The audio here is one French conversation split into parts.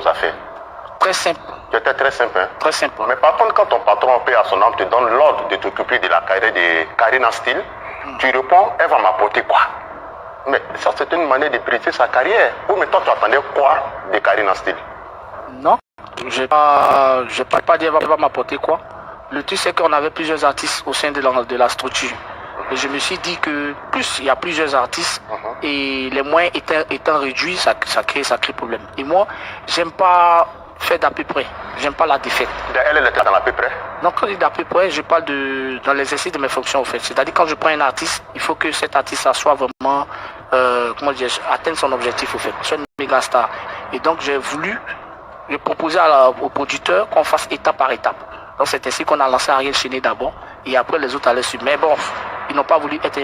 aux affaires? Très simple. Tu étais très simple, hein? Très simple. Mais par contre, quand ton patron, paix à son âme, te donne l'ordre de t'occuper de la carrière de Karina Steele, tu réponds, elle va m'apporter quoi? Mais ça, c'est une manière de briser sa carrière. Ou mais toi, tu attendais quoi de Karina Steele? Non, je ne peux pas dire qu'elle va m'apporter quoi. Le truc, c'est qu'on avait plusieurs artistes au sein de la structure. Et je me suis dit que plus il y a plusieurs artistes et les moyens étant réduits, ça crée problème. Et moi, j'aime pas faire d'à peu près. J'aime pas la défaite. Elle était dans l'à peu près? Donc quand je dis d'à peu près, je parle dans l'exercice de mes fonctions en fait. C'est-à-dire quand je prends un artiste, il faut que cet artiste soit vraiment, atteindre son objectif au fait, soit une méga star. Et donc j'ai proposé au producteur qu'on fasse étape par étape. Donc c'est ainsi qu'on a lancé Ariel Chéné d'abord et après les autres allaient suivre. Mais bon, ils n'ont pas voulu être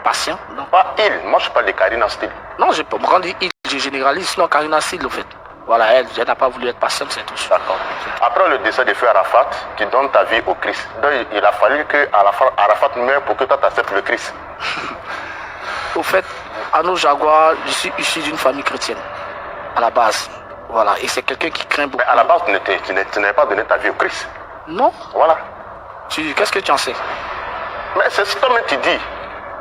patients. Donc... Pas il, moi je parle de Karina Steele. Non, quand je dis il, je généralise, sinon Karina Steele au fait. Voilà, elle n'a pas voulu être patiente, c'est tout. D'accord. Après le décès de Feu Arafat, tu donnes ta vie au Christ. Donc il a fallu que Arafat meure pour que toi tu acceptes le Christ. Au fait, Arnaud Jaguar, je suis issu d'une famille chrétienne, à la base. Voilà, et c'est quelqu'un qui craint beaucoup. Mais à la base, tu n'avais pas donné ta vie au Christ. Non. Voilà. Qu'est-ce que tu en sais? Mais c'est ce que toi-même tu dis.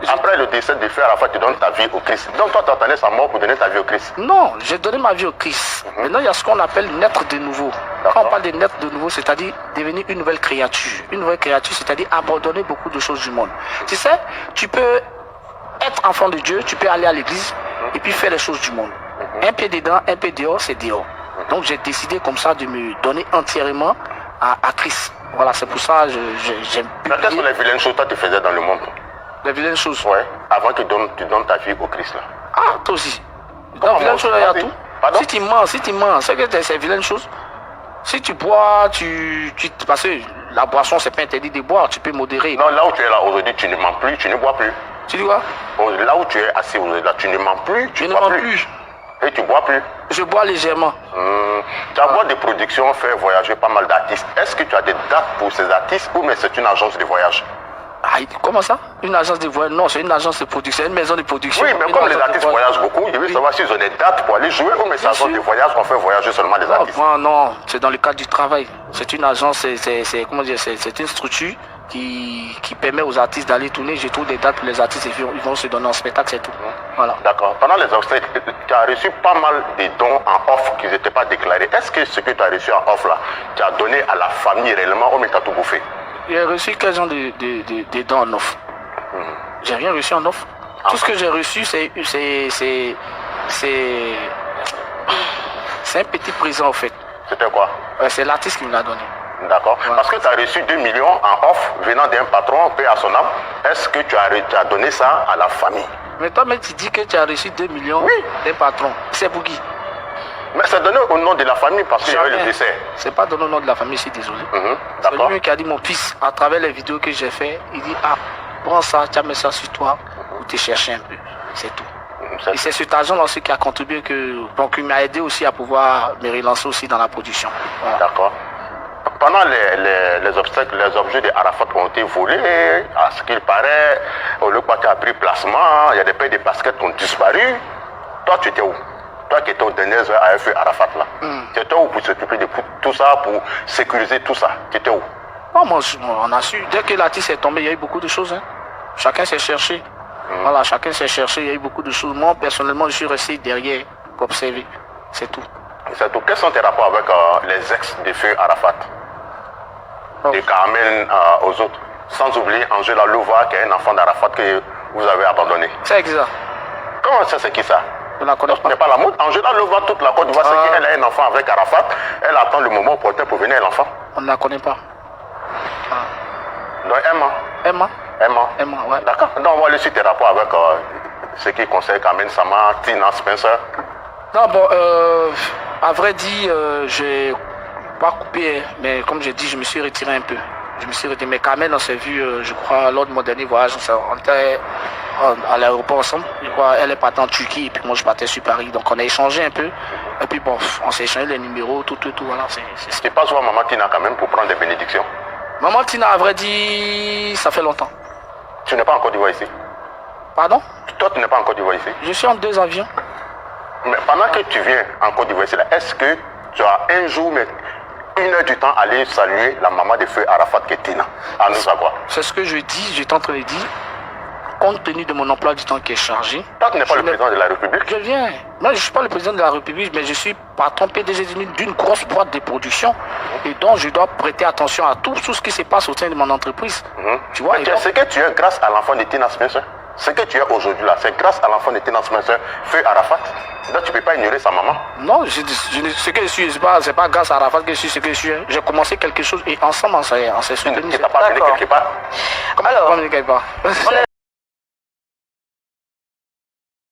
Après le décès de Feu Arafat, tu donnes ta vie au Christ. Donc toi, tu attendais sa mort pour donner ta vie au Christ. Non, j'ai donné ma vie au Christ. Maintenant, il y a ce qu'on appelle naître de nouveau. Quand on parle de naître de nouveau, c'est-à-dire devenir une nouvelle créature. Une nouvelle créature, c'est-à-dire abandonner beaucoup de choses du monde. Tu sais, tu peux être enfant de Dieu, tu peux aller à l'église et puis faire les choses du monde. Un pied dedans, un pied dehors, c'est dehors. Donc j'ai décidé comme ça de me donner entièrement à Christ. Voilà, c'est pour ça que j'aime. Quelles sont les vilaines choses que tu faisais dans le monde? Les vilaines choses? Ouais, avant que tu donnes ta vie au Christ là. Ah, toi aussi. Dans les vilaines choses, il y a tout. Pardon? Si tu mens, c'est que c'est vilaines choses. Si tu bois, parce que la boisson, c'est pas interdit de boire, tu peux modérer. Non, là où tu es là aujourd'hui, tu ne mens plus, tu ne bois plus. Tu dis quoi? Là où tu es assis aujourd'hui, là, tu ne mens plus, tu ne bois mens plus. Et tu bois plus? Je bois légèrement. Ta boîte de production fait voyager pas mal d'artistes. Est-ce que tu as des dates pour ces artistes ou mais c'est une agence de voyage? Ah, comment ça? Une agence de voyage? Non, c'est une agence de production, une maison de production. Oui, mais comme les artistes voyagent beaucoup, je veux savoir s'ils ont des dates pour aller jouer ou mais c'est une agence de voyage qu'on fait voyager seulement les artistes. Non, c'est dans le cadre du travail. C'est une agence, c'est une structure qui permet aux artistes d'aller tourner. Je trouve des dates pour les artistes et ils vont se donner en spectacle, c'est tout. Voilà. D'accord. Pendant les obstacles, tu as reçu pas mal de dons en offre qui n'étaient pas déclarés. Est-ce que ce que tu as reçu en offre là, tu as donné à la famille réellement ou mais tu as tout bouffé? J'ai reçu 15 ans de dons en offre. J'ai rien reçu en offre. Tout ce que j'ai reçu, c'est un petit présent en fait. C'était quoi? C'est l'artiste qui me l'a donné. D'accord. Voilà. Parce que tu as reçu 2 millions en offre venant d'un patron, paix à son âme. Est-ce que tu as donné ça à la famille? Mais toi-même, tu dis que tu as reçu 2 millions d'un patron. C'est pour qui? Mais c'est donné au nom de la famille parce qu'il y avait le décès. C'est pas donné au nom de la famille, je suis désolé. C'est lui qui a dit, mon fils, à travers les vidéos que j'ai fait, il dit, ah, prends ça, tu as mis ça sur toi, pour te chercher un peu. C'est tout. Et c'est cet argent aussi qui a contribué, donc il m'a aidé aussi à pouvoir me relancer aussi dans la production. Voilà. D'accord. Pendant les obstacles, les objets de Arafat ont été volés. À ce qu'il paraît, le quartier a pris placement, il y a des paires de baskets qui ont disparu. Toi, tu étais où? Toi qui étais au dernier heure à FE Arafat là. Tu étais où pour s'occuper de tout ça, pour sécuriser tout ça? Tu étais où? Non, moi, on a su. Dès que l'artiste est tombé, il y a eu beaucoup de choses. Hein. Chacun s'est cherché. Voilà, chacun s'est cherché, il y a eu beaucoup de choses. Moi, personnellement, je suis resté derrière pour observer. C'est tout. C'est tout. Quels sont tes rapports avec les ex de FE Arafat? De Carmen aux autres? Sans oublier Angela Louva, qui est un enfant d'Arafat que vous avez abandonné. C'est exact. Comment ça, c'est qui ça? Je la connais pas. n'est pas la mode. Angela Louva, toute la Côte d'Ivoire, c'est qu'elle a un enfant avec Arafat. Elle attend le moment opportun pour venir à l'enfant. On ne la connaît pas. Donc Emma. Emma, ouais. D'accord. Donc on va laisser tes rapports avec ce qui concerne Carmen Sama, Tina Spencer. Non, bon, à vrai dire, j'ai pas coupé, mais comme j'ai dit, je me suis retiré un peu. Je me suis retiré. Mais Carmen, on s'est vu, je crois, lors de mon dernier voyage, on était à l'aéroport ensemble. Je crois, elle est partie en Turquie et puis moi je partais sur Paris. Donc on a échangé un peu. Et puis bon, on s'est échangé les numéros, tout. Voilà, c'est Tu passes voir Maman Tina quand même pour prendre des bénédictions? Maman Tina, à vrai dire, ça fait longtemps. Tu n'es pas en Côte d'Ivoire ici? Pardon? Toi, tu n'es pas en Côte d'Ivoire ici? Je suis en 2 avions. Mais pendant que tu viens en Côte d'Ivoire ici, est-ce que tu as un jour, mais 1 heure du temps, aller saluer la maman de feu Arafat Ketina. À nous à quoi? C'est ce que je dis, j'étais en train de dire. Compte tenu de mon emploi du temps qui est chargé. Toi, tu n'es pas le président de la République? Je viens. Moi, je ne suis pas le président de la République, mais je suis patron PDG d'une grosse boîte de production. Et donc, je dois prêter attention à tout ce qui se passe au sein de mon entreprise. Tu vois, ce que tu es grâce à l'enfant de Tina Spencer. Ce que tu es aujourd'hui là, c'est grâce à l'enfant de Tina Spencer, feu Arafat. Donc, tu ne peux pas ignorer sa maman. Non, ce que je suis, ce n'est pas grâce à Arafat que je suis ce que je suis. J'ai commencé quelque chose et ensemble, on s'est soutenu. Tu n'as pas amené quelque part. Comment on communique quelque part?